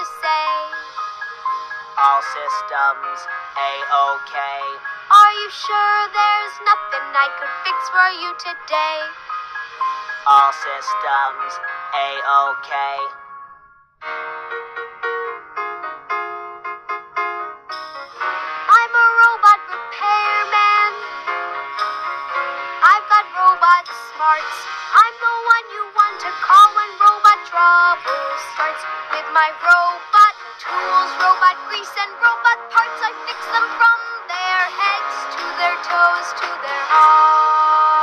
you say? All systems A-OK. Are you sure there's nothing I could fix for you today? All systems A-OK. I'm a robot repairman. I've got robot smarts. I'm the one you want to call when robot trouble starts. With my robot tools, robot grease, and robot parts, I fix them from their heads to their toes to their hearts.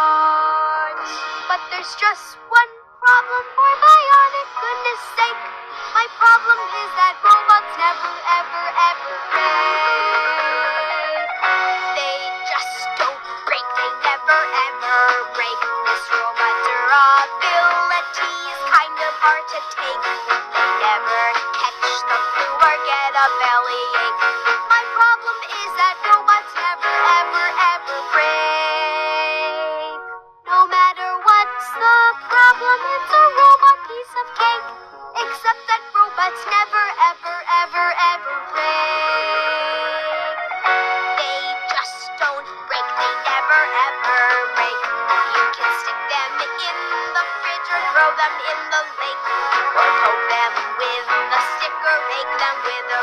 But there's just one problem for bionic goodness sake. My problem is that robots never, ever, ever break. They just don't break. They never, ever break. This robot durability is kind of hard to take. They never catch the flu or get a bellyache. My problem is that robots never, ever, ever break. No matter what's the problem, it's a robot piece of cake. Except that robots never, ever, ever, ever break. They just don't break. They never, ever break. You can stick them in the fridge or throw them in the lake, or poke them with a stick or rake them with a